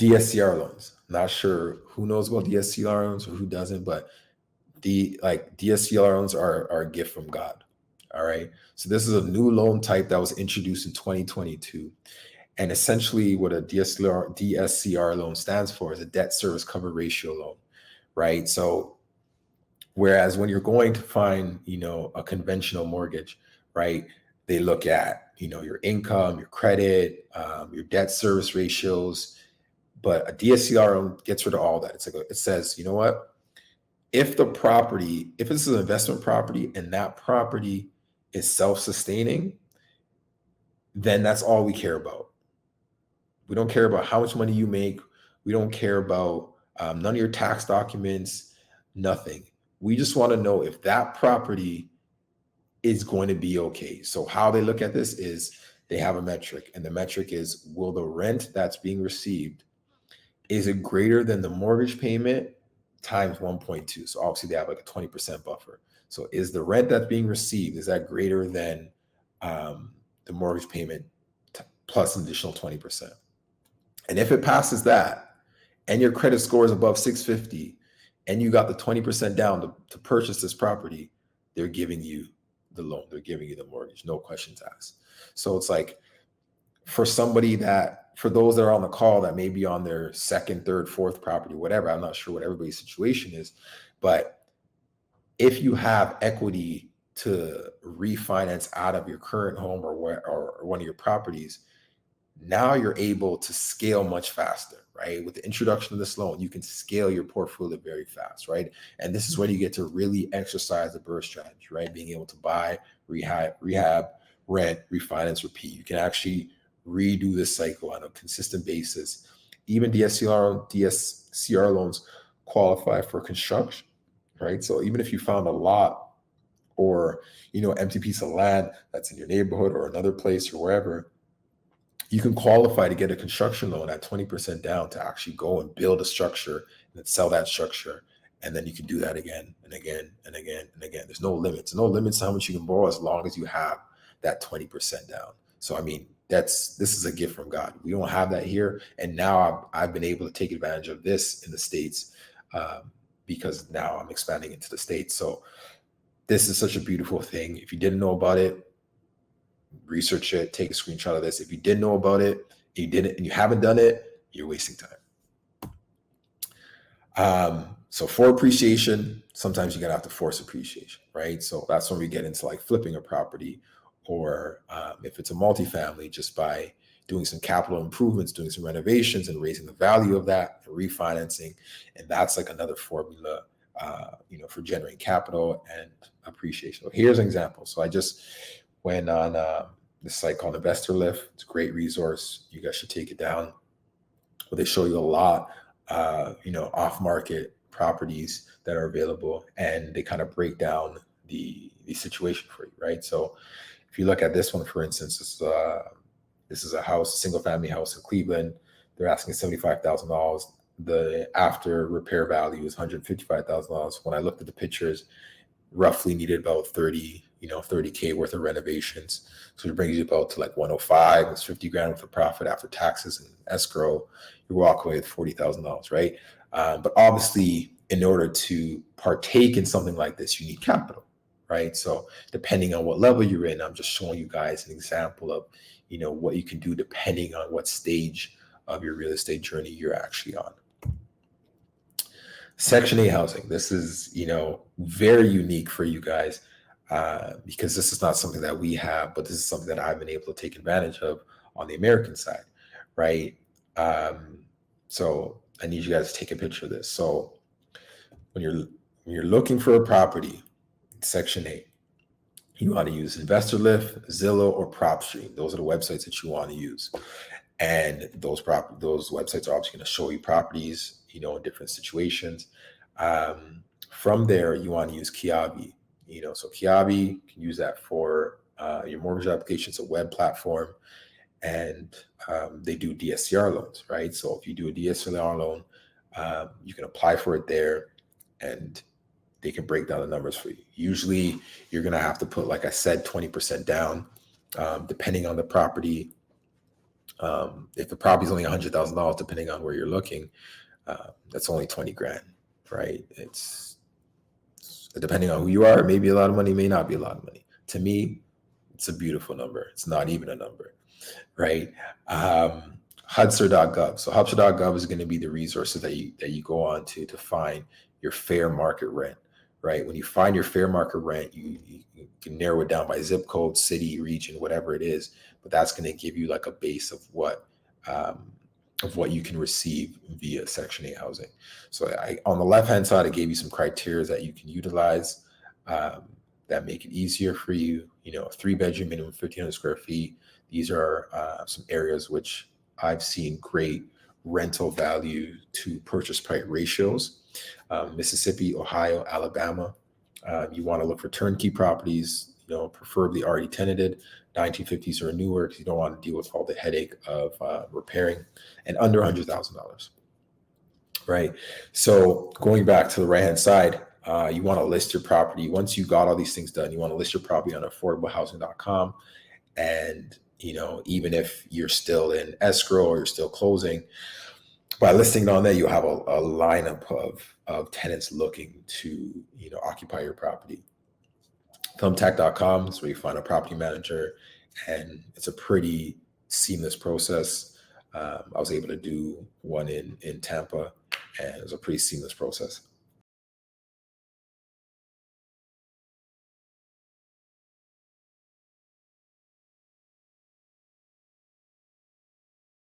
DSCR loans. Not sure who knows about DSCR loans or who doesn't, but DSCR loans are a gift from God. All right. So this is a new loan type that was introduced in 2022. And essentially what a DSCR loan stands for is a debt service cover ratio loan, right? So whereas when you're going to find, a conventional mortgage, right, they look at, your income, your credit, your debt service ratios, but a DSCR loan gets rid of all that. It says, you know what? If this is an investment property and that property is self-sustaining, then that's all we care about. We don't care about how much money you make. We don't care about none of your tax documents, nothing. We just want to know if that property is going to be okay. So how they look at this is they have a metric, and the metric is, will the rent that's being received, is it greater than the mortgage payment times 1.2? So obviously they have like a 20% buffer. So is the rent that's being received, is that greater than the mortgage payment plus an additional 20%? And if it passes that and your credit score is above 650 and you got the 20% down to purchase this property, they're giving you the loan, they're giving you the mortgage, no questions asked. So it's like for those that are on the call that may be on their second, third, fourth property, whatever, I'm not sure what everybody's situation is, but if you have equity to refinance out of your current home or one of your properties, now you're able to scale much faster, right? With the introduction of this loan, you can scale your portfolio very fast, right? And this is when you get to really exercise the BRRRR strategy, right? Being able to buy, rehab, rent, refinance, repeat. You can actually redo this cycle on a consistent basis. Even DSCR loans qualify for construction, right? So even if you found a lot or, empty piece of land that's in your neighborhood or another place or wherever, you can qualify to get a construction loan at 20% down to actually go and build a structure and then sell that structure. And then you can do that again and again and again and again. There's no limits. No limits to how much you can borrow as long as you have that 20% down. So, I mean, this is a gift from God. We don't have that here. And now I've been able to take advantage of this in the States because now I'm expanding into the States. So this is such a beautiful thing. If you didn't know about it, research it, take a screenshot of this. If you didn't know about it, you didn't, and you haven't done it, you're wasting time. So for appreciation, sometimes you gotta have to force appreciation, right? So that's when we get into like flipping a property, or if it's a multifamily, just by doing some capital improvements, doing some renovations and raising the value of that, and refinancing. And that's like another formula, for generating capital and appreciation. So here's an example. So I just went on this site called Investor Lift. It's a great resource. You guys should take it down. But they show you a lot, off-market properties that are available, and they kind of break down the situation for you, right? So if you look at this one, for instance, this is a house, a single-family house in Cleveland. They're asking $75,000. The after repair value is $155,000. When I looked at the pictures, roughly needed about 30K worth of renovations. So it brings you about to like 105. It's 50 grand worth of profit after taxes and escrow. You walk away with $40,000, right? But obviously, in order to partake in something like this, you need capital, right? So depending on what level you're in, I'm just showing you guys an example of, what you can do depending on what stage of your real estate journey you're actually on. Section 8 housing. This is, very unique for you guys because this is not something that we have, but this is something that I've been able to take advantage of on the American side, right? So I need you guys to take a picture of this. So when you're looking for a property, Section 8, you want to use Investor Lift, Zillow, or PropStream. Those are the websites that you want to use. And those websites are obviously going to show you properties, in different situations. From there, you want to use Kiavi. So Kiavi, you can use that for your mortgage application. It's a web platform, and they do DSCR loans, right? So if you do a DSCR loan, you can apply for it there, and they can break down the numbers for you. Usually, you're going to have to put, like I said, 20% down, depending on the property. If the property's only $100,000, depending on where you're looking, that's only 20 grand, right? It's depending on who you are, it may be a lot of money, may not be a lot of money. To me, it's a beautiful number. It's not even a number, right? Hudster.gov. So Hudster.gov is going to be the resources that you go on to find your fair market rent, right? When you find your fair market rent, you can narrow it down by zip code, city, region, whatever it is. But that's going to give you like a base of what you can receive via Section 8 housing. So on the left-hand side, I gave you some criteria that you can utilize that make it easier for you. You know, a 3-bedroom, minimum 1,500 square feet. These are some areas which I've seen great rental value to purchase price ratios. Mississippi, Ohio, Alabama. You want to look for turnkey properties, you know, preferably already tenanted, 1950s or newer, because you don't want to deal with all the headache of repairing, and under $100,000, right? So going back to the right-hand side, you want to list your property. Once you got all these things done, you want to list your property on affordablehousing.com. And, you know, even if you're still in escrow or you're still closing, by listing it on there, you'll have a lineup of tenants looking to, you know, occupy your property. Thumbtack.com is where you find a property manager, and it's a pretty seamless process. I was able to do one in Tampa, and it was a pretty seamless process.